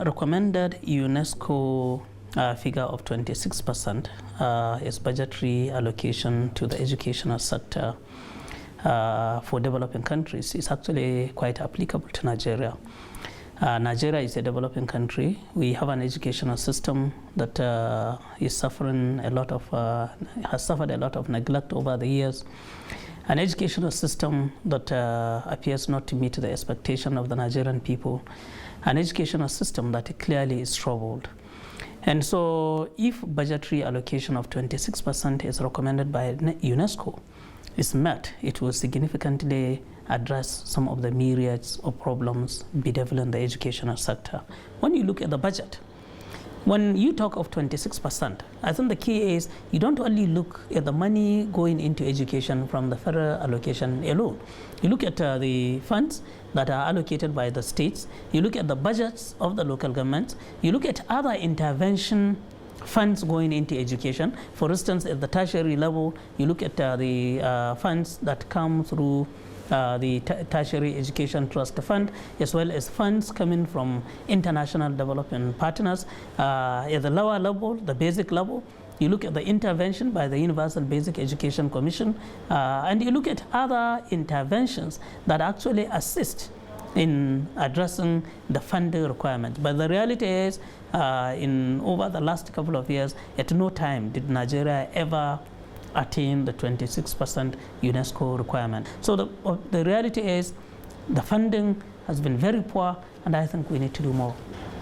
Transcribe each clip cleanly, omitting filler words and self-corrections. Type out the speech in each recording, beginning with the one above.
recommended UNESCO figure of 26% is budgetary allocation to the educational sector for developing countries is actually quite applicable to Nigeria. Nigeria is a developing country. We have an educational system that is suffering a lot of, has suffered a lot of neglect over the years. An educational system that appears not to meet the expectation of the Nigerian people. An educational system that clearly is troubled. And so if budgetary allocation of 26% is recommended by UNESCO is met, it will significantly address some of the myriads of problems bedeviling the educational sector. When you look at the budget, when you talk of 26%, I think the key is you don't only look at the money going into education from the federal allocation alone. You look at the funds that are allocated by the states, you look at the budgets of the local governments, you look at other intervention funds going into education. For instance, at the tertiary level, you look at the funds that come through the Tertiary Education Trust Fund, as well as funds coming from international development partners. At the lower level, the basic level, you look at the intervention by the Universal Basic Education Commission, and you look at other interventions that actually assist in addressing the funding requirement. But the reality is, in over the last couple of years, at no time did Nigeria ever attain the 26% UNESCO requirement. So the reality is the funding has been very poor, and I think we need to do more.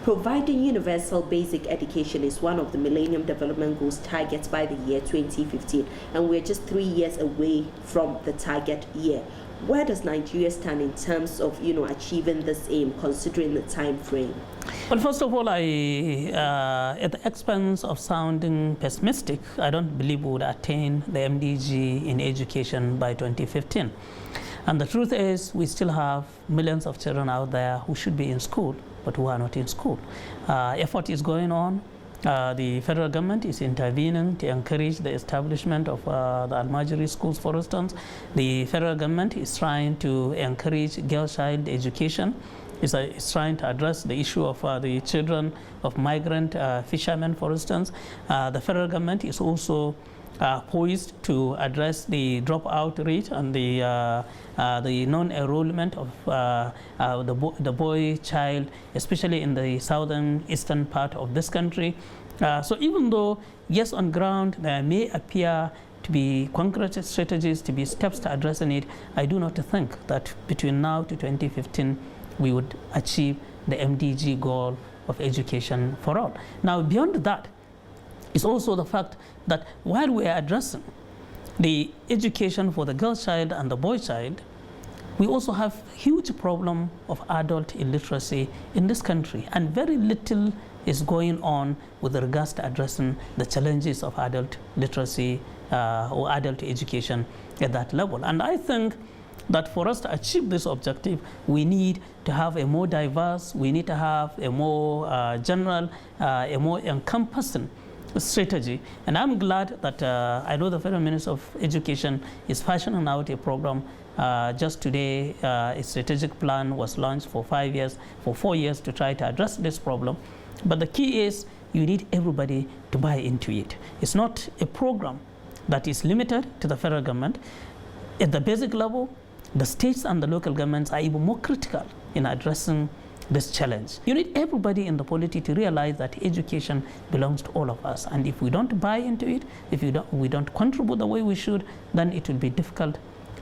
Providing universal basic education is one of the Millennium Development Goals targets by the year 2015, and we're just 3 years away from the target year. Where does Nigeria stand in terms of achieving this aim, considering the time frame? Well, first of all, at the expense of sounding pessimistic, I don't believe we would attain the MDG in education by 2015. And the truth is, we still have millions of children out there who should be in school, but who are not in school. Effort is going on. The federal government is intervening to encourage the establishment of the Almajiri schools, for instance. The federal government is trying to encourage girl child education. It's trying to address the issue of the children of migrant fishermen, for instance. The federal government is also poised to address the dropout rate and the non-enrollment of the boy child, especially in the southern eastern part of this country. So even though, yes, on ground there may appear to be concrete strategies, to be steps to addressing it, I do not think that between now to 2015 we would achieve the MDG goal of education for all. Now, beyond that is also the fact that while we are addressing the education for the girl child and the boy child, we also have huge problem of adult illiteracy in this country, and very little is going on with regards to addressing the challenges of adult literacy or adult education at that level. And I think that for us to achieve this objective, we need to have a more diverse, we need to have a more general, a more encompassing strategy. And I'm glad that I know the Federal Minister of Education is fashioning out a program. Just today, a strategic plan was launched for 5 years, for 4 years, to try to address this problem. But the key is you need everybody to buy into it. It's not a program that is limited to the federal government. At the basic level, the states and the local governments are even more critical in addressing this challenge. You need everybody in the polity to realize that education belongs to all of us. And if we don't buy into it, if we don't contribute the way we should, then it will be difficult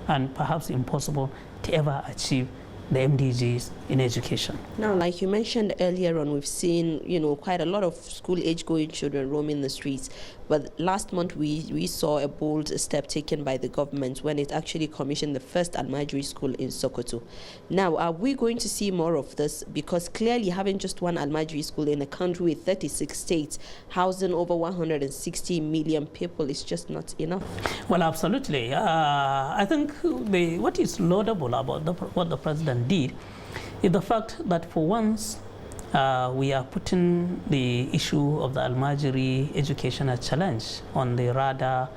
and perhaps impossible to ever achieve the MDGs in education. Now, like you mentioned earlier on, we've seen, quite a lot of school-age going children roaming the streets. But last month, we saw a bold step taken by the government when it actually commissioned the first Almajiri school in Sokoto. Now, are we going to see more of this? Because clearly having just one Almajiri school in a country with 36 states, housing over 160 million people is just not enough. Well, absolutely. I think what is laudable about what the president did is the fact that for once we are putting the issue of the Almajiri educational challenge on the radar,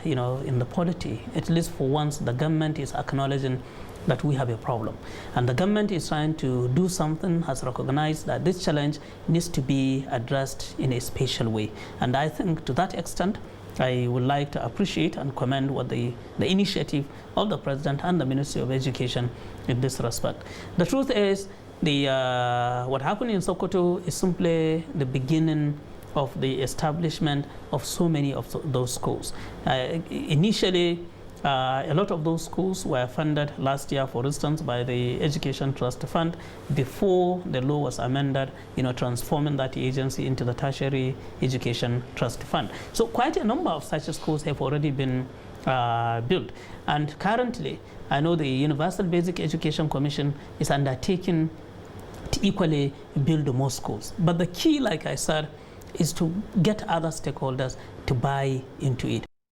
in the polity. At least for once, the government is acknowledging that we have a problem. And the government is trying to do something, has recognized that this challenge needs to be addressed in a special way. And I think to that extent, I would like to appreciate and commend what the initiative of the President and the Ministry of Education in this respect. The truth is, what happened in Sokoto is simply the beginning of the establishment of so many of those schools. Initially, a lot of those schools were funded last year, for instance, by the Education Trust Fund before the law was amended, transforming that agency into the Tertiary Education Trust Fund. So quite a number of such schools have already been built. And currently, I know the Universal Basic Education Commission is undertaking to equally build more schools. But the key, like I said, is to get other stakeholders to buy into it.